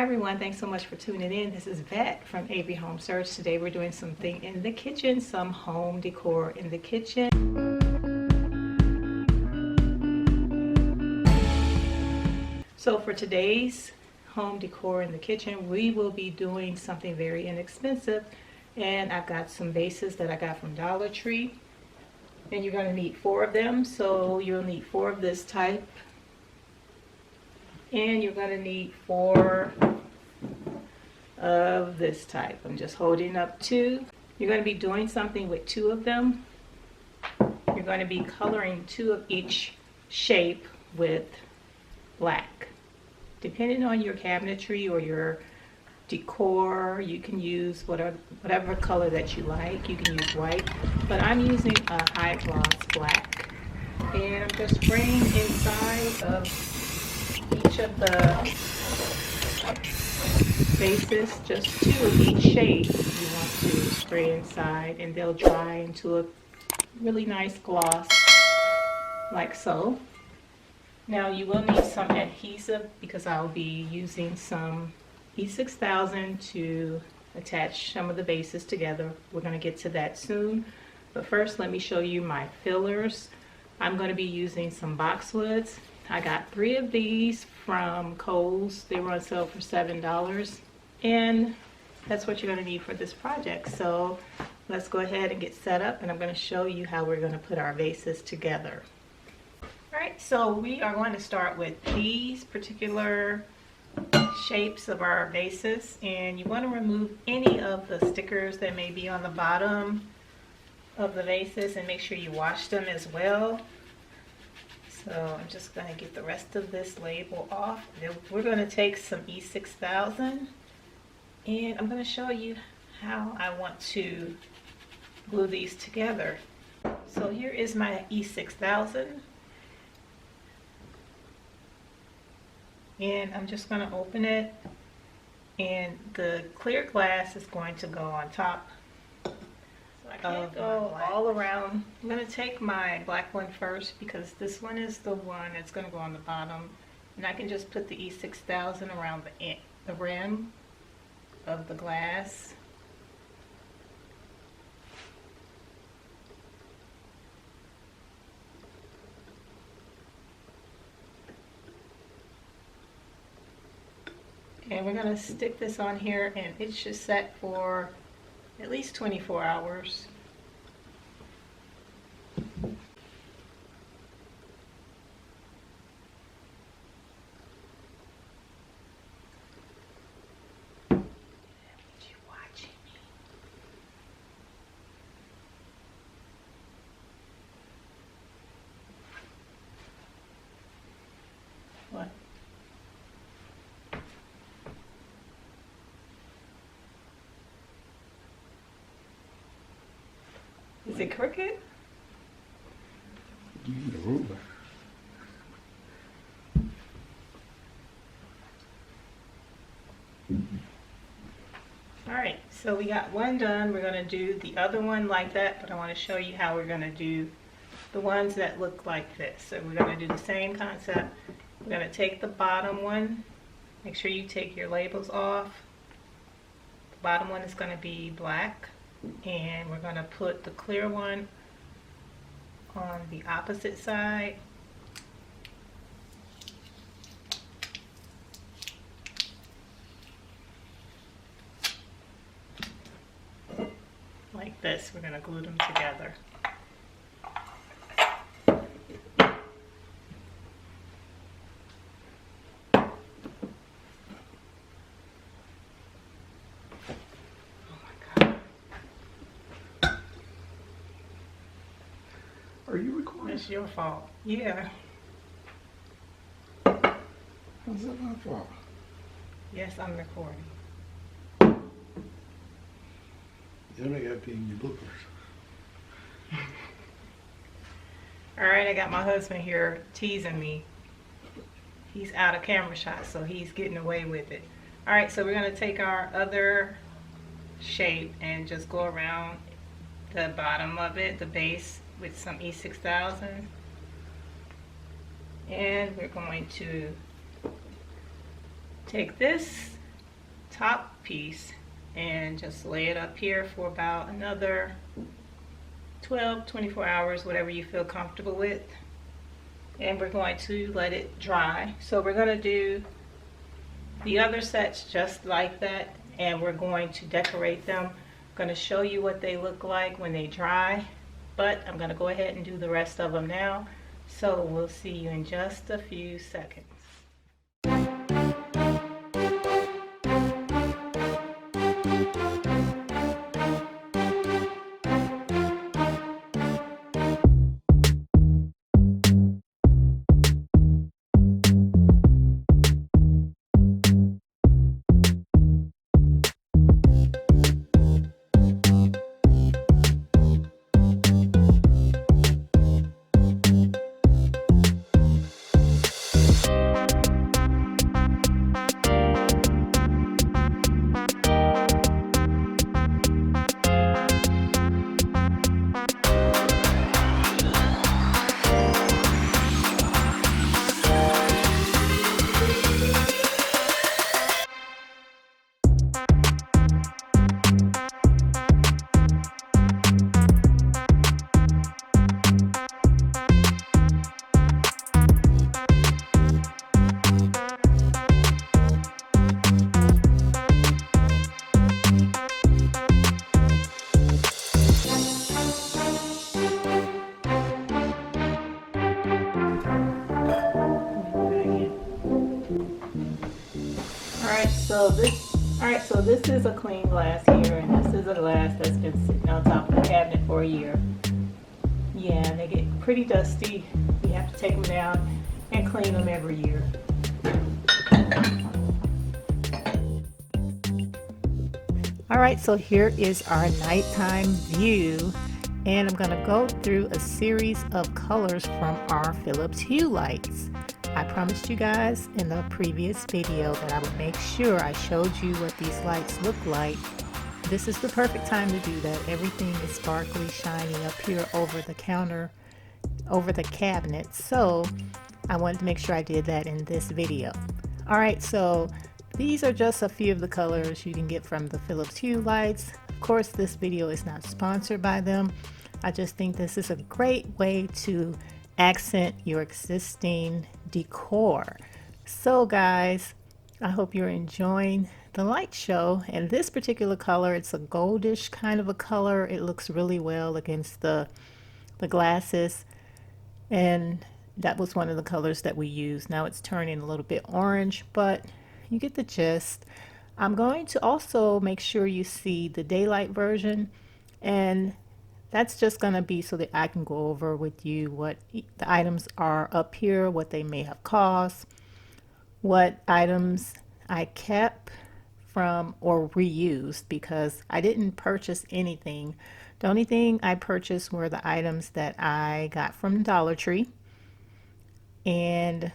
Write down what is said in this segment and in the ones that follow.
everyone, thanks so much for tuning in. This is Vet from Avery Home Search. Today we're doing something in the kitchen, some home decor in the kitchen. So for today's home decor in the kitchen, we will be doing something very inexpensive. And I've got some vases that I got from Dollar Tree. And you're going to need 4 of them. So you'll need 4 of this type. And you're going to need 4 of this type. I'm just holding up 2. You're going to be doing something with 2 of them. You're going to be coloring 2 of each shape with black. Depending on your cabinetry or your decor, you can use whatever color that you like. You can use white, but I'm using a high gloss black. And I'm just spraying inside of each of the bases, just 2 of each shade you want to spray inside, and they'll dry into a really nice gloss like so. Now you will need some adhesive because I'll be using some E6000 to attach some of the bases together. We're going to get to that soon, but first let me show you my fillers. I'm going to be using some boxwoods. I got 3 of these from Kohl's. They were on sale for $7, and that's what you're going to need for this project. So let's go ahead and get set up, and I'm going to show you how we're going to put our vases together. Alright, so we are going to start with these particular shapes of our vases, and you want to remove any of the stickers that may be on the bottom of the vases and make sure you wash them as well. So I'm just going to get the rest of this label off. Then we're going to take some E6000, and I'm going to show you how I want to glue these together. So here is my E6000. And I'm just going to open it, and the clear glass is going to go on top. So I can't go all around. I'm going to take my black one first because this one is the one that's going to go on the bottom, and I can just put the E6000 around the rim of the glass. And we're going to stick this on here, and it should set for at least 24 hours. What? Is it crooked? You need a ruler. Alright, so we got one done. We're going to do the other one like that, but I want to show you how we're going to do the ones that look like this. So we're going to do the same concept. We're going to take the bottom one. Make sure you take your labels off. The bottom one is going to be black. And we're going to put the clear one on the opposite side. Like this. We're going to glue them together. Are you recording? It's your fault. Yeah. How's that my fault? Yes, I'm recording. You only got to be in your bloopers. Alright, I got my husband here teasing me. He's out of camera shot, so he's getting away with it. Alright, so we're going to take our other shape and just go around the bottom of it, the base, with some E6000. And we're going to take this top piece and just lay it up here for about another 12-24 hours, whatever you feel comfortable with. And we're going to let it dry. So we're going to do the other sets just like that, and we're going to decorate them. I'm going to show you what they look like when they dry, but I'm going to go ahead and do the rest of them now. So we'll see you in just a few seconds. So this is a clean glass here, and this is a glass that's been sitting on top of the cabinet for a year. Yeah, and they get pretty dusty. You have to take them down and clean them every year. All right, so here is our nighttime view, and I'm gonna go through a series of colors from our Philips Hue lights. I promised you guys in the previous video that I would make sure I showed you what these lights look like. This is the perfect time to do that. Everything is sparkly, shiny up here over the counter, over the cabinet. So I wanted to make sure I did that in this video. All right, so these are just a few of the colors you can get from the Philips Hue lights. Of course, this video is not sponsored by them. I just think this is a great way to accent your existing decor. So guys, I hope you're enjoying the light show. And this particular color, it's a goldish kind of a color. It looks really well against the glasses, and that was one of the colors that we used. Now it's turning a little bit orange, but you get the gist. I'm going to also make sure you see the daylight version, and that's just going to be so that I can go over with you what the items are up here, what they may have cost, what items I kept from or reused, because I didn't purchase anything. The only thing I purchased were the items that I got from Dollar Tree, and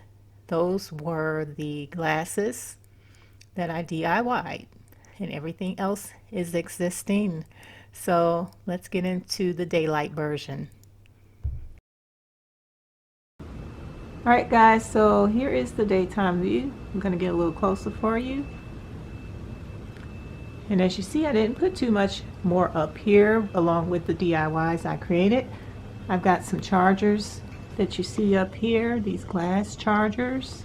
those were the glasses that I DIY'd, and everything else is existing. So let's get into the daylight version. All right guys, so here is the daytime view. I'm going to get a little closer for you. And as you see, I didn't put too much more up here along with the DIYs I created. I've got some chargers that you see up here, these glass chargers.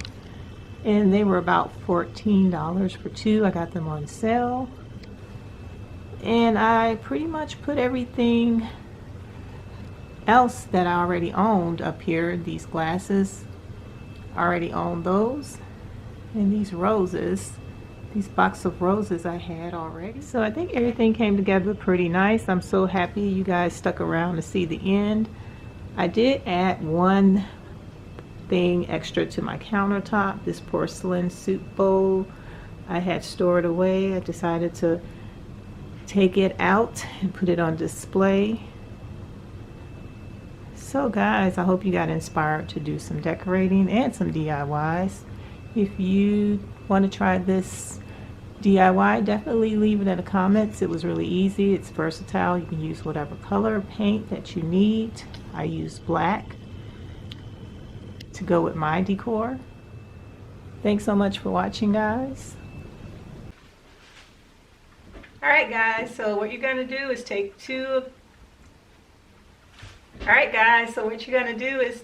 And they were about $14 for two. I got them on sale. And I pretty much put everything else that I already owned up here. These glasses, I already owned those. And these roses, these box of roses I had already. So I think everything came together pretty nice. I'm so happy you guys stuck around to see the end. I did add one thing extra to my countertop, this porcelain soup bowl I had stored away. I decided to take it out and put it on display. So guys, I hope you got inspired to do some decorating and some DIYs. If you want to try this DIY, definitely leave it in the comments. It was really easy. It's versatile. You can use whatever color paint that you need. I used black to go with my decor. Thanks so much for watching, guys. All right, guys, so what you're gonna do is take two. All right, guys, so what you're gonna do is